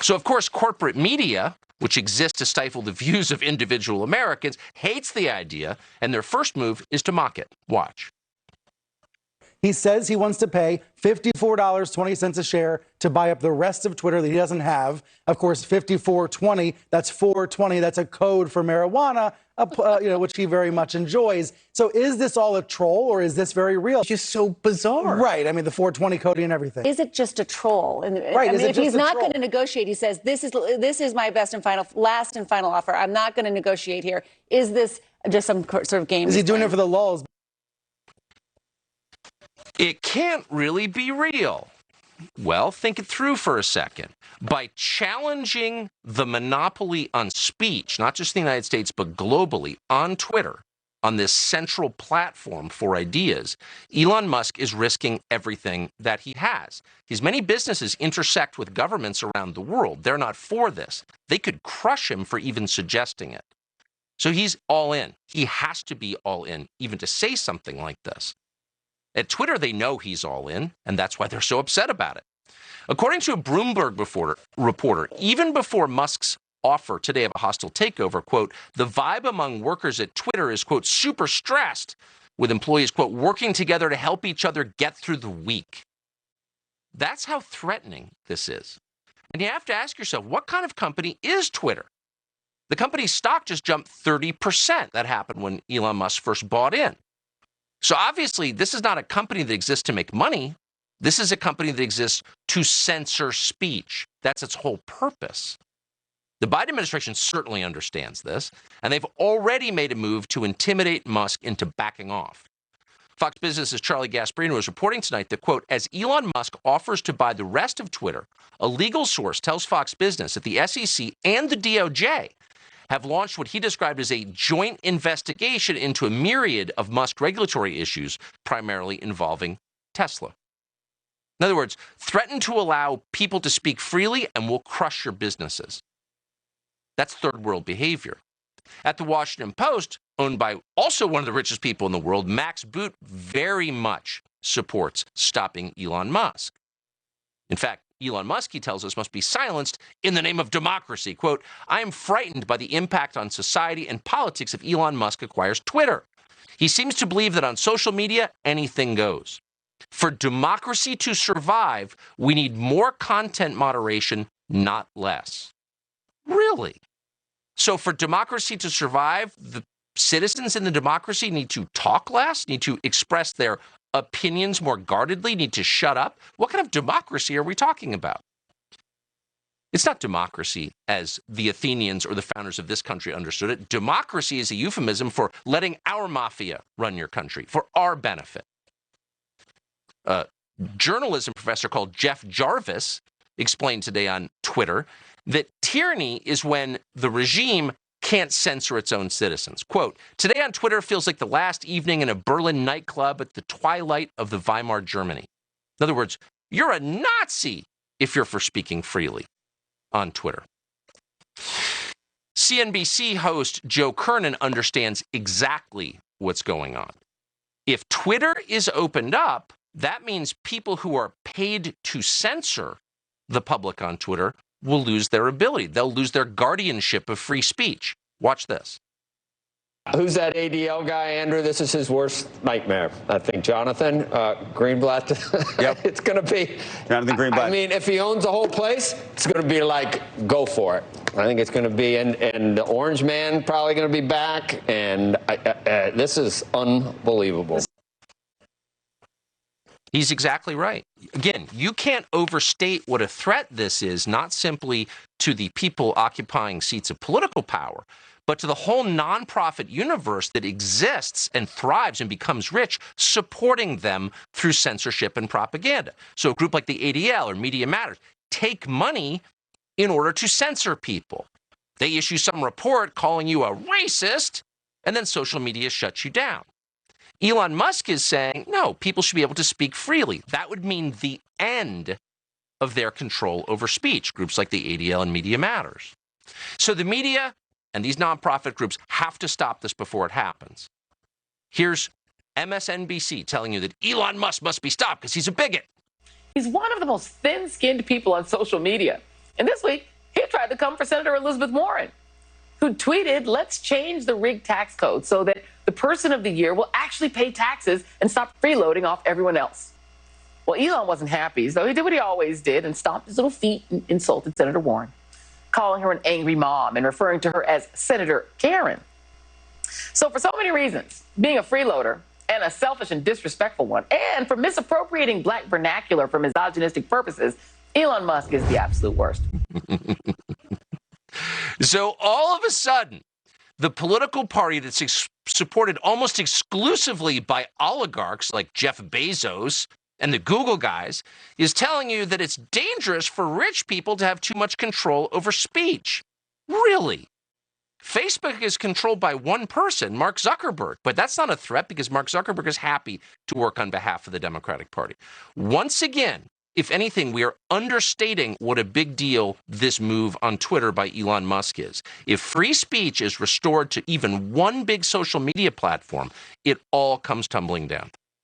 So, of course, corporate media, which exists to stifle the views of individual Americans, hates the idea, and their first move is to mock it. Watch. He says he wants to pay $54.20 a share to buy up the rest of Twitter that he doesn't have. Of course, $54.20, that's 420. That's a code for marijuana, which he very much enjoys. So is this all a troll, or is this very real? It's just so bizarre. Right. I mean, the 420 coding and everything. Is it just a troll? And, right. I mean, if he's not going to negotiate, he says, this is my last and final offer. I'm not going to negotiate here. Is this just some sort of game? Is he doing it for the lulz? It can't really be real. Well, think it through for a second. By challenging the monopoly on speech, not just in the United States, but globally, on Twitter, on this central platform for ideas, Elon Musk is risking everything that he has. His many businesses intersect with governments around the world. They're not for this. They could crush him for even suggesting it. So he's all in. He has to be all in, even to say something like this. At Twitter, they know he's all in, and that's why they're so upset about it. According to a Bloomberg reporter, even before Musk's offer today of a hostile takeover, quote, the vibe among workers at Twitter is, quote, super stressed, with employees, quote, working together to help each other get through the week. That's how threatening this is. And you have to ask yourself, what kind of company is Twitter? The company's stock just jumped 30%. That happened when Elon Musk first bought in. So obviously, this is not a company that exists to make money. This is a company that exists to censor speech. That's its whole purpose. The Biden administration certainly understands this, and they've already made a move to intimidate Musk into backing off. Fox Business's Charlie Gasparino is reporting tonight that, quote, as Elon Musk offers to buy the rest of Twitter, a legal source tells Fox Business that the SEC and the DOJ have launched what he described as a joint investigation into a myriad of Musk regulatory issues, primarily involving Tesla. In other words, threaten to allow people to speak freely and we'll crush your businesses. That's third world behavior. At the Washington Post, owned by also one of the richest people in the world, Max Boot very much supports stopping Elon Musk. In fact, Elon Musk, he tells us, must be silenced in the name of democracy. Quote, I am frightened by the impact on society and politics if Elon Musk acquires Twitter. He seems to believe that on social media, anything goes. For democracy to survive, we need more content moderation, not less. Really? So for democracy to survive, the citizens in the democracy need to talk less, need to express their opinions more guardedly, need to shut up? What kind of democracy are we talking about? It's not democracy as the Athenians or the founders of this country understood it. Democracy is a euphemism for letting our mafia run your country for our benefit. A journalism professor called Jeff Jarvis explained today on Twitter that tyranny is when the regime can't censor its own citizens. Quote, today on Twitter feels like the last evening in a Berlin nightclub at the twilight of the Weimar Germany. In other words, you're a Nazi if you're for speaking freely on Twitter. CNBC host Joe Kernan understands exactly what's going on. If Twitter is opened up, that means people who are paid to censor the public on Twitter will lose their ability. They'll lose their guardianship of free speech. Watch this. Who's that ADL guy, Andrew? This is his worst nightmare, I think. Jonathan Greenblatt. Yep. It's going to be. Jonathan Greenblatt. I mean, if he owns the whole place, it's going to be like, go for it. I think it's going to be, and the Orange Man probably going to be back, and this is unbelievable. He's exactly right. Again, you can't overstate what a threat this is, not simply to the people occupying seats of political power, but to the whole nonprofit universe that exists and thrives and becomes rich, supporting them through censorship and propaganda. So a group like the ADL or Media Matters take money in order to censor people. They issue some report calling you a racist, and then social media shuts you down. Elon Musk is saying, no, people should be able to speak freely. That would mean the end of their control over speech, groups like the ADL and Media Matters. So the media and these nonprofit groups have to stop this before it happens. Here's MSNBC telling you that Elon Musk must be stopped because he's a bigot. He's one of the most thin-skinned people on social media. And this week, he tried to come for Senator Elizabeth Warren, who tweeted, let's change the rigged tax code so that the person of the year will actually pay taxes and stop freeloading off everyone else. Well, Elon wasn't happy, so he did what he always did and stomped his little feet and insulted Senator Warren, calling her an angry mom and referring to her as Senator Karen. So for so many reasons, being a freeloader and a selfish and disrespectful one, and for misappropriating black vernacular for misogynistic purposes, Elon Musk is the absolute worst. So all of a sudden, the political party that's supported almost exclusively by oligarchs like Jeff Bezos and the Google guys is telling you that it's dangerous for rich people to have too much control over speech. Really? Facebook is controlled by one person, Mark Zuckerberg, but that's not a threat because Mark Zuckerberg is happy to work on behalf of the Democratic Party. Once again, if anything, we are understating what a big deal this move on Twitter by Elon Musk is. If free speech is restored to even one big social media platform, it all comes tumbling down.